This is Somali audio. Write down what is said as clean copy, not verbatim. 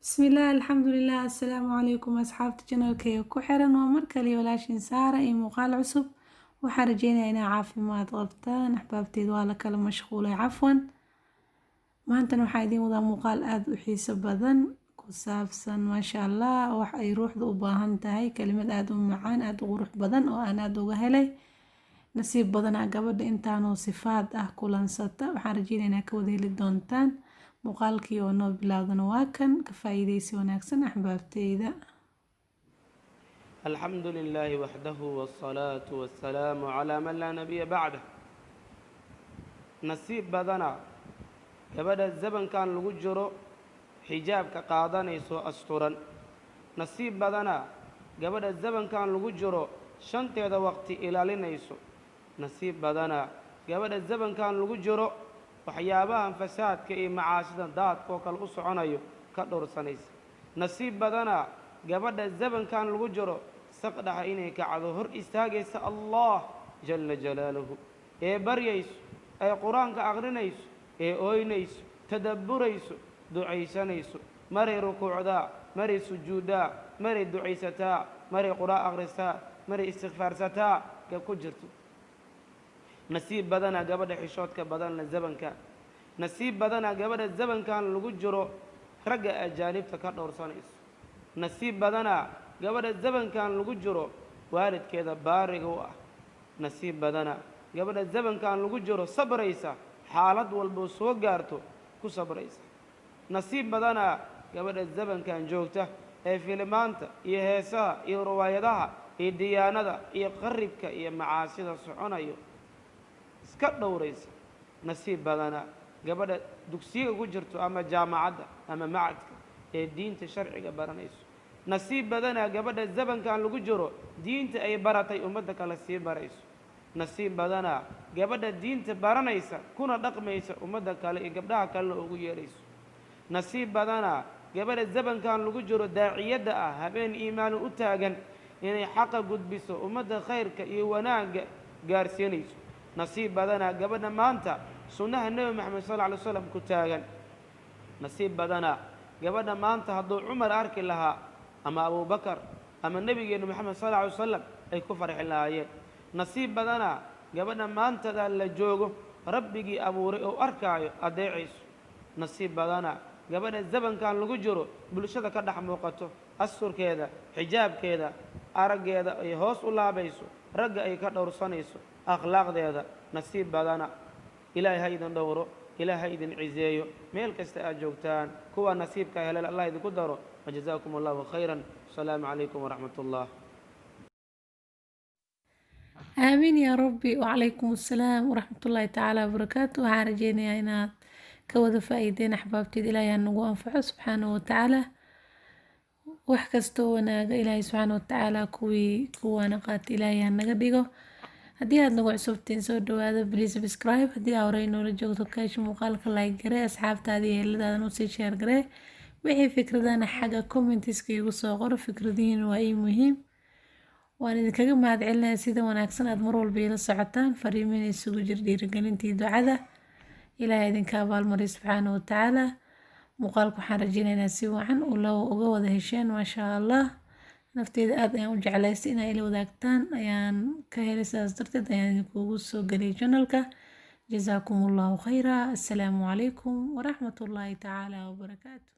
بسم الله الحمد لله السلام عليكم أصحابتي channelkayga ku xiran waa mar kale walaashin Saara iyo muuqaal cusub waxaan rajeynayaa inaa caafimaad qabtaan axbaabteed waa la kala mashquulay cafwan maantana waxaan idiin wadaa muuqaal aad u xiiso badan ku saabsan maasha Allah wax ay ruuxda u baahan tahay kelimad aad u macaan aad u qurux badan oo aan aad uga helay nasiib badan gabadha intaanoo sifaad ah kulansata waxaan rajeynayaa ka wada heli doontaan muuqaalkii oo noo bilaawdana waa kan ka faa'iideysi wanaagsan axbaabteyda الحمد لله وحده والصلاة والسلام على من لا نبي بعده نصيب بدنا كبدا الزبن كان لغو جرو حجاب كقادنيسو أسطورا نصيب بدنا كبدا الزبن كان لغو جرو شنطة وقت إلى لنيسو نصيب بدنا كبدا الزبن كان لغو جرو waxyaabaha fasaadka iyo macaasida daadkoo kale u soconayo ka dhowrsanaysa nasiib badana gabadha zabankan lagu jiro saqdhaxa inay kacdo hor istaagaysa Allah jalla jalaaluhu ee baryayso ee quraanka aqrinayso ee ooynayso tadabburayso ducaysanayso maray rukuucda maray sujuuda maray ducaysata maray quraan aqrisa maray istighfaarsata ka ku jirto nasiib badana gabadha xishoodka badan la zabanka nasiib badana gabadha zabankan lagu jiro ragga ajaanibta ka dhowrsanayso nasiib badana gabadha zabankan lagu jiro waalidkeeda baariga u ah nasiib badana gabadha zabankan lagu jiro sabraysa xaalad walba soo gaarto ku sabraysa nasiib badana gabadha zabankan joogta ee filmaanta iyo heesaha iyo riwaayadaha iyo diyaanada iyo qaribka iyo macaasida soconayo iska dhowraysa nasiib badana gabadha dugsiga ku jirto ama jaamacadda ama macadka ee diinta sharciga baranayso nasiib badana gabadha zabankan lagu jiro diinta ay baratay ummadda kale sii barayso nasiib badana gabadha diinta baranaysa kuna dhaqmaysa ummadda kale iyo gabdhaha kale ugu yeerayso nasiib badana gabadha zabankan lagu jiro daaciyada ah habeen iimaan u taagan inay xaq gudbiso ummadda khayrka iyo wanaagga gaarsiinayso nasiib badana gabadha maanta sunnaha nabi maxamed sallallahu alayhi wasallam ku taagan nasiib badana gabadha maanta hadduu Umar arki lahaa ama Abu Bakar ama nabigeena maxamed sallallahu alayhi wasallam ay ku farxi lahaayeen nasiib badana gabadha maanta la joogo rabbigii abuuray oo arkaayo adeecayso nasiib badana gabadha zabankan lagu jiro bulshada ka dhex muuqato asurkeeda xijaabkeeda arageeda ay hoos u laabayso ragga ay ka dhowrsanayso akhlaaqdeeda nasiib badana ilaahay idin dhowro ilaahay idin cizeeyo meel kasta aad joogtaan kuwa nasiibka helay Allah idinku daro wajazaakum Allahu khayran salaamu alaykum wa rahmatullah aamin ya rabbi wa alaykum assalaam wa rahmatullahi ta'ala wa barakatuh waxaan rajeynayaa inaad ka wada faa'iideen axbaabteed ilaahay nagu anfaco subxaanahu wa ta'ala wax kasta wanaaga ilaahay subxaanahu wa ta'ala kuwaana qaat ilaahay naga dhigo haddii aad nagu cusubtiin soo dhawaada please subscribe haddii aad horey noola joogto kaash muuqaalka like garee asxaabtaada iyo eheladaada usii share garee wixii fikradana xagga commentiska igu soo qoro fikradihiin waa ii muhiim waan idinkaga mahadcelinayaa sida wanaagsan aad mar walba ila socotaan fariimin isugu jir dhiirigelintii ducada ilaahay idinka abaalmariyo subxaanahu wa ta'ala muuqaalka waxaan rajeynayaa si wacan uga wada hesheen maasha Allah nafteeda aad ayaan u jeclaystay inay ila wadaagtaan ayaan ka helay sidaas darteed ayaan idinkugu soo geliyay channelka jazaakumullahu khayra assalaamu calaykum waraxmatullaahi tacaala wabarakaatu